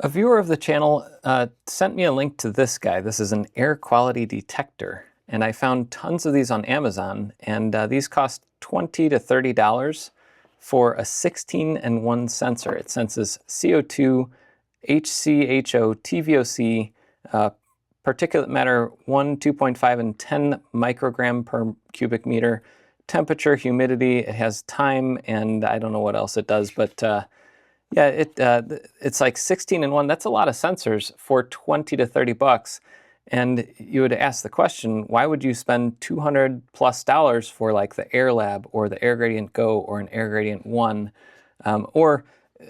A viewer of the channel sent me a link to this guy. This is an air quality detector, and I found tons of these on Amazon, and these cost $20 to $30 for a 16-in-1 sensor. It senses CO2, HCHO, TVOC, particulate matter 1, 2.5, and 10 microgram per cubic meter, temperature, humidity. It has time, and I don't know what else it does, but yeah, it's like 16-in-1. That's a lot of sensors for 20 to 30 bucks. And you would ask the question, why would you spend $200+ for like the Air Lab or the Air Gradient Go or an Air Gradient 1? Or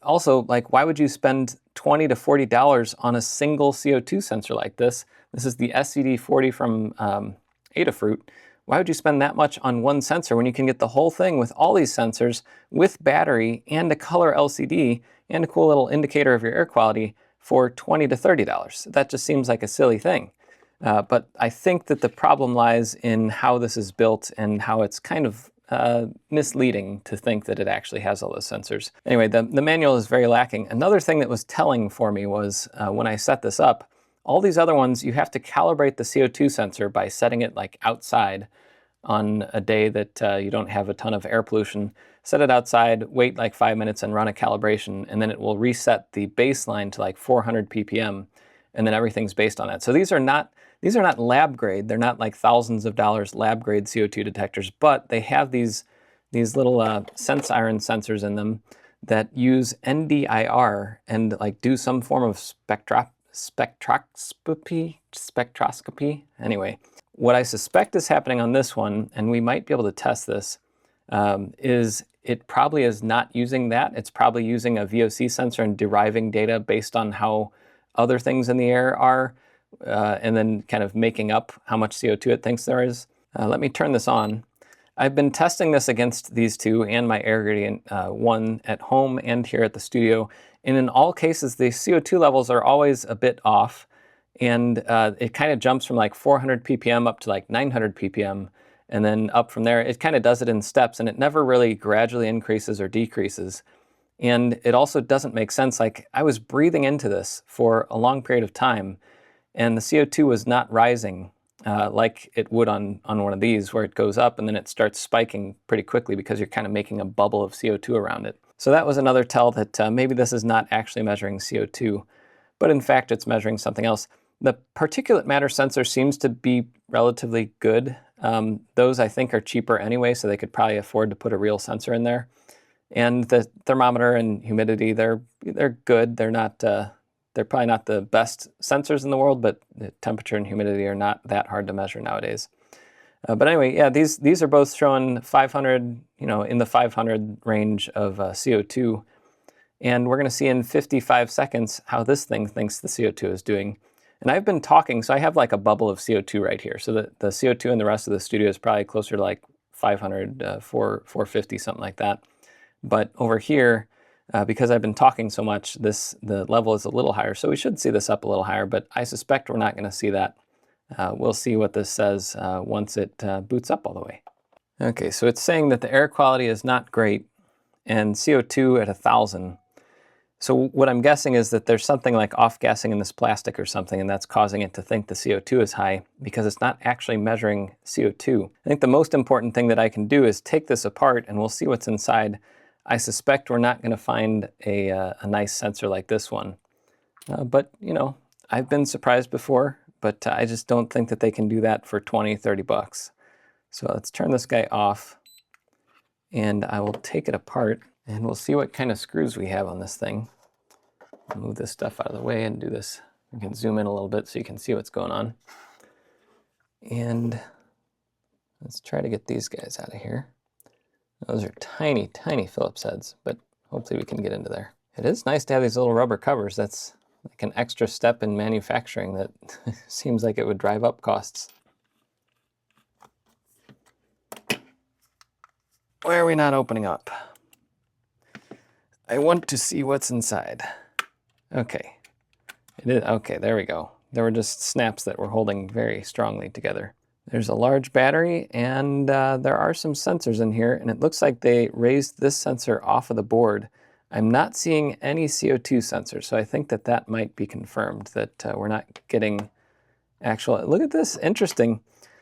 also, like, why would you spend $20 to $40 on a single CO2 sensor like this? This is the SCD40 from Adafruit. Why would you spend that much on one sensor when you can get the whole thing with all these sensors, with battery and a color LCD and a cool little indicator of your air quality for $20 to $30? That just seems like a silly thing. But I think that the problem lies in how this is built and how it's kind of misleading to think that it actually has all those sensors. Anyway, the manual is very lacking. Another thing that was telling for me was when I set this up, all these other ones, you have to calibrate the CO2 sensor by setting it like outside on a day that you don't have a ton of air pollution. Set it outside, wait like 5 minutes and run a calibration, and then it will reset the baseline to like 400 ppm, and then everything's based on that. So these are not lab grade. They're not like thousands of dollars lab grade CO2 detectors, but they have these little sense iron sensors in them that use NDIR and like do some form of spectroscopy. Anyway, what I suspect is happening on this one, and we might be able to test this, is it probably is not using that. It's probably using a VOC sensor and deriving data based on how other things in the air are, and then kind of making up how much CO2 it thinks there is. Let me turn this on. I've been testing this against these two and my Air Gradient 1 at home and here at the studio. And in all cases, the CO2 levels are always a bit off. And it kind of jumps from like 400 ppm up to like 900 ppm. And then up from there, it kind of does it in steps. And it never really gradually increases or decreases. And it also doesn't make sense. Like, I was breathing into this for a long period of time, and the CO2 was not rising like it would on one of these, where it goes up and then it starts spiking pretty quickly because you're kind of making a bubble of CO2 around it. So that was another tell that maybe this is not actually measuring CO2, but in fact it's measuring something else. The particulate matter sensor seems to be relatively good. Those I think are cheaper anyway, so they could probably afford to put a real sensor in there. And the thermometer and humidity, they're good. They're probably not the best sensors in the world, but the temperature and humidity are not that hard to measure nowadays. But anyway, yeah, these are both showing 500, in the 500 range of CO2. And we're going to see in 55 seconds how this thing thinks the CO2 is doing. And I've been talking, so I have like a bubble of CO2 right here. So the CO2 in the rest of the studio is probably closer to like 500, 450, something like that. But over here, because I've been talking so much, the level is a little higher. So we should see this up a little higher, but I suspect we're not going to see that. We'll see what this says once it boots up all the way. Okay, so it's saying that the air quality is not great and CO2 at 1,000. So what I'm guessing is that there's something like off-gassing in this plastic or something, and that's causing it to think the CO2 is high because it's not actually measuring CO2. I think the most important thing that I can do is take this apart and we'll see what's inside. I suspect we're not going to find a nice sensor like this one. But, I've been surprised before, but I just don't think that they can do that for 20, 30 bucks. So let's turn this guy off, and I will take it apart, and we'll see what kind of screws we have on this thing. I'll move this stuff out of the way and do this. We can zoom in a little bit so you can see what's going on. And let's try to get these guys out of here. Those are tiny, tiny Phillips heads, but hopefully we can get into there. It is nice to have these little rubber covers. That's like an extra step in manufacturing that seems like it would drive up costs. Why are we not opening up? I want to see what's inside. Okay. It is, okay, there we go. There were just snaps that were holding very strongly together. There's a large battery, and there are some sensors in here, and it looks like they raised this sensor off of the board. I'm not seeing any CO2 sensors, so I think that that might be confirmed, that we're not getting actual... Look at this, interesting.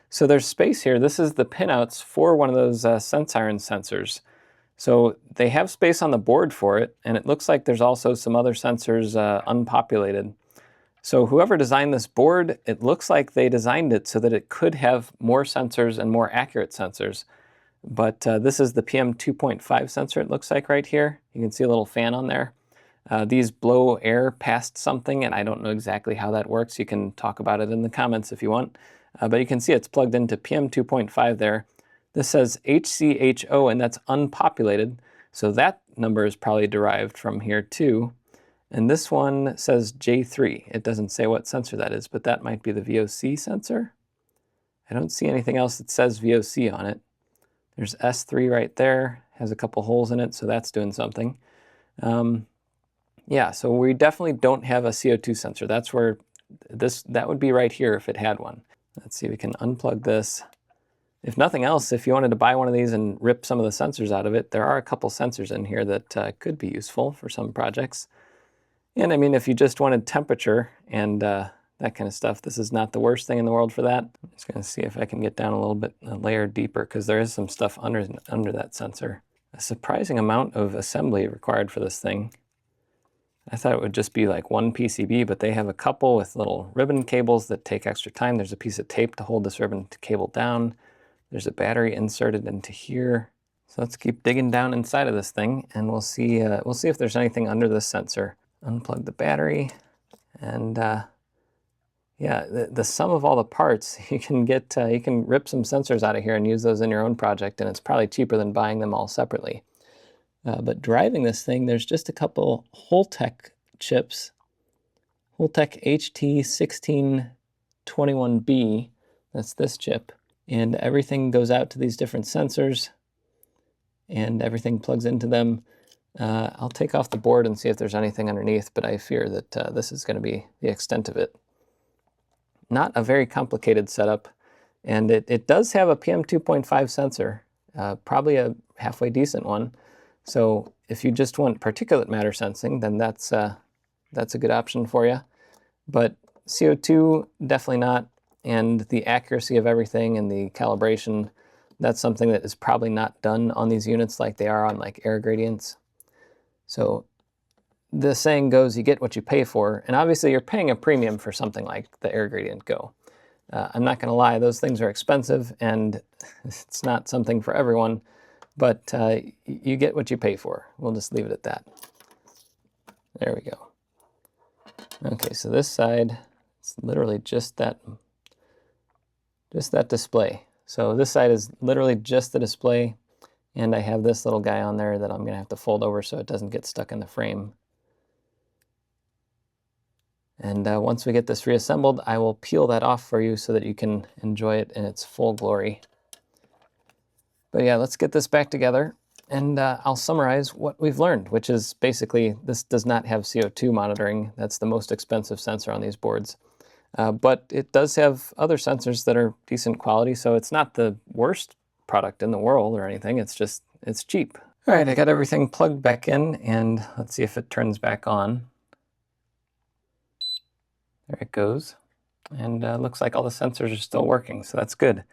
So there's space here. This is the pinouts for one of those sense iron sensors. So they have space on the board for it, and it looks like there's also some other sensors unpopulated. So whoever designed this board, it looks like they designed it so that it could have more sensors and more accurate sensors. But this is the PM 2.5 sensor, it looks like right here. You can see a little fan on there. These blow air past something, and I don't know exactly how that works. You can talk about it in the comments if you want. But you can see it's plugged into PM 2.5 there. This says HCHO, and that's unpopulated. So that number is probably derived from here too. And this one says J3. It doesn't say what sensor that is, but that might be the VOC sensor. I don't see anything else that says VOC on it. There's S3 right there, has a couple holes in it, so that's doing something. Yeah, so we definitely don't have a CO2 sensor. That's where that would be right here if it had one. Let's see, we can unplug this. If nothing else, if you wanted to buy one of these and rip some of the sensors out of it, there are a couple sensors in here that could be useful for some projects. And I mean, if you just wanted temperature and that kind of stuff, this is not the worst thing in the world for that. I'm just going to see if I can get down a little bit, a layer deeper, because there is some stuff under that sensor. A surprising amount of assembly required for this thing. I thought it would just be like one PCB, but they have a couple with little ribbon cables that take extra time. There's a piece of tape to hold this ribbon cable down. There's a battery inserted into here. So let's keep digging down inside of this thing, and we'll see if there's anything under this sensor. Unplug the battery, and yeah, the sum of all the parts, you can rip some sensors out of here and use those in your own project, and it's probably cheaper than buying them all separately. But driving this thing, there's just a couple Holtec chips. Holtec HT1621B, that's this chip. And everything goes out to these different sensors, and everything plugs into them. I'll take off the board and see if there's anything underneath, but I fear that this is going to be the extent of it. Not a very complicated setup, and it does have a PM 2.5 sensor, probably a halfway decent one. So if you just want particulate matter sensing, then that's a good option for you. But CO2, definitely not. And the accuracy of everything and the calibration, that's something that is probably not done on these units like they are on like air gradients. So the saying goes, you get what you pay for. And obviously you're paying a premium for something like the air gradient Go. I'm not going to lie, those things are expensive, and it's not something for everyone. But you get what you pay for. We'll just leave it at that. There we go. Okay, so this side, it's literally just that display. So this side is literally just the display, and I have this little guy on there that I'm going to have to fold over so it doesn't get stuck in the frame. And once we get this reassembled, I will peel that off for you so that you can enjoy it in its full glory. But yeah, let's get this back together, and I'll summarize what we've learned, which is basically this does not have CO2 monitoring. That's the most expensive sensor on these boards. But it does have other sensors that are decent quality, so it's not the worst product in the world or anything. It's just, it's cheap. All right, I got everything plugged back in, and let's see if it turns back on. There it goes. And looks like all the sensors are still working, so that's good.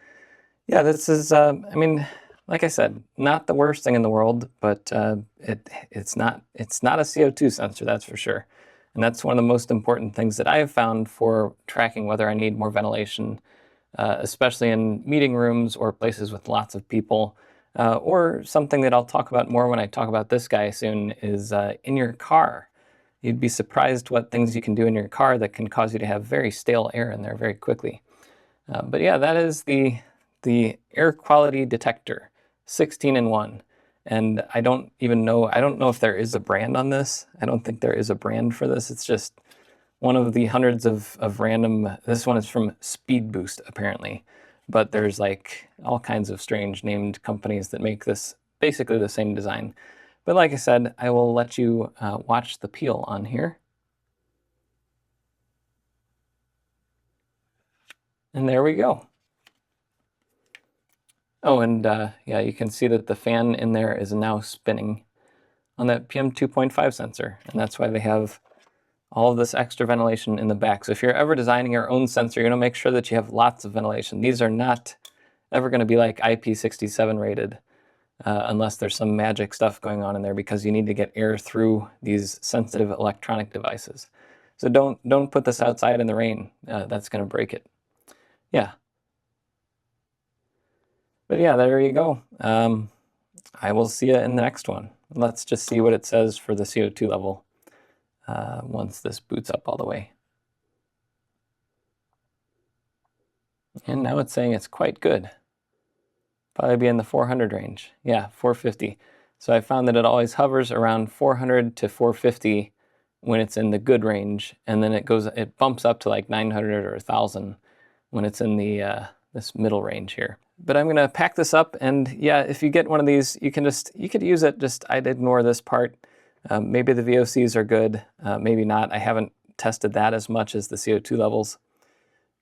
Yeah, this is, I mean, like I said, not the worst thing in the world, but it's not a CO2 sensor, that's for sure. And that's one of the most important things that I have found for tracking whether I need more ventilation, especially in meeting rooms or places with lots of people. Or something that I'll talk about more when I talk about this guy soon is in your car. You'd be surprised what things you can do in your car that can cause you to have very stale air in there very quickly. But yeah, that is the air quality detector, 16-in-1. And I don't know if there is a brand on this. I don't think there is a brand for this. It's just one of the hundreds of random, this one is from Speed Boost apparently. But there's like all kinds of strange named companies that make this basically the same design. But like I said, I will let you watch the peel on here. And there we go. Oh, and yeah, you can see that the fan in there is now spinning on that PM 2.5 sensor, and that's why they have all of this extra ventilation in the back. So if you're ever designing your own sensor, you're going to make sure that you have lots of ventilation. These are not ever going to be like IP67 rated unless there's some magic stuff going on in there, because you need to get air through these sensitive electronic devices. So don't put this outside in the rain. That's going to break it. Yeah. But yeah, there you go. I will see you in the next one. Let's just see what it says for the CO2 level once this boots up all the way. And now it's saying it's quite good. Probably be in the 400 range. Yeah, 450. So I found that it always hovers around 400 to 450 when it's in the good range, and then it bumps up to like 900 or 1,000 when it's in the this middle range here. But I'm gonna pack this up, and yeah, if you get one of these, you could use it. Just I'd ignore this part. Maybe the VOCs are good, maybe not. I haven't tested that as much as the CO2 levels.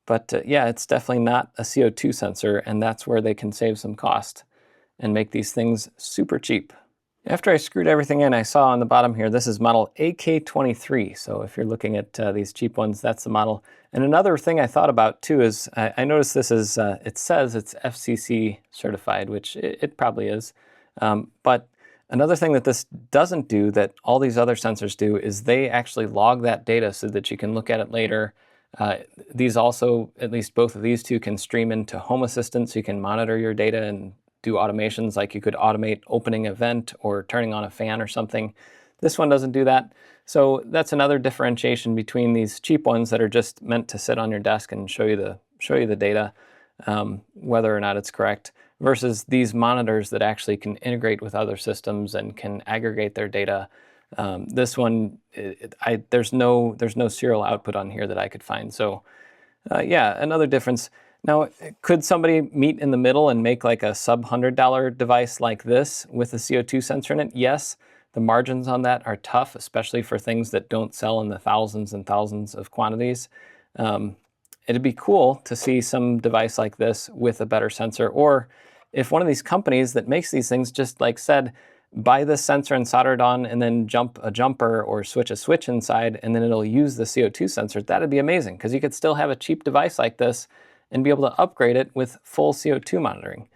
But yeah, it's definitely not a CO2 sensor, and that's where they can save some cost and make these things super cheap. After I screwed everything in, I saw on the bottom here, this is model AK23. So if you're looking at these cheap ones, that's the model. And another thing I thought about too is I noticed this is, it says it's FCC certified, which it probably is. But another thing that this doesn't do that all these other sensors do is they actually log that data so that you can look at it later. These also, at least both of these two, can stream into Home Assistant, so you can monitor your data and do automations, like you could automate opening a vent or turning on a fan or something. This one doesn't do that. So that's another differentiation between these cheap ones that are just meant to sit on your desk and show you the data, whether or not it's correct, versus these monitors that actually can integrate with other systems and can aggregate their data. This one, there's no serial output on here that I could find. So yeah, another difference. Now, could somebody meet in the middle and make like a sub-$100 device like this with a CO2 sensor in it? Yes. The margins on that are tough, especially for things that don't sell in the thousands and thousands of quantities. It'd be cool to see some device like this with a better sensor, or if one of these companies that makes these things just like said, buy this sensor and solder it on and then jump a jumper or switch a switch inside, and then it'll use the CO2 sensor. That'd be amazing, because you could still have a cheap device like this and be able to upgrade it with full CO2 monitoring.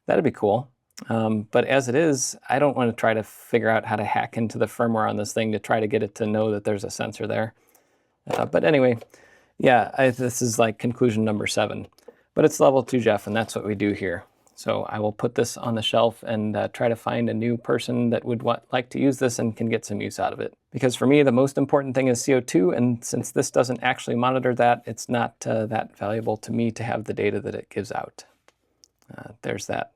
That'd be cool. But as it is, I don't want to try to figure out how to hack into the firmware on this thing to try to get it to know that there's a sensor there. But anyway, yeah, this is like conclusion number 7. But it's level 2 Jeff, and that's what we do here. So I will put this on the shelf and try to find a new person that would like to use this and can get some use out of it. Because for me, the most important thing is CO2, and since this doesn't actually monitor that, it's not that valuable to me to have the data that it gives out. There's that.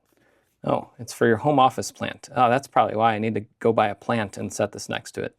Oh, it's for your home office plant. Oh, that's probably why I need to go buy a plant and set this next to it.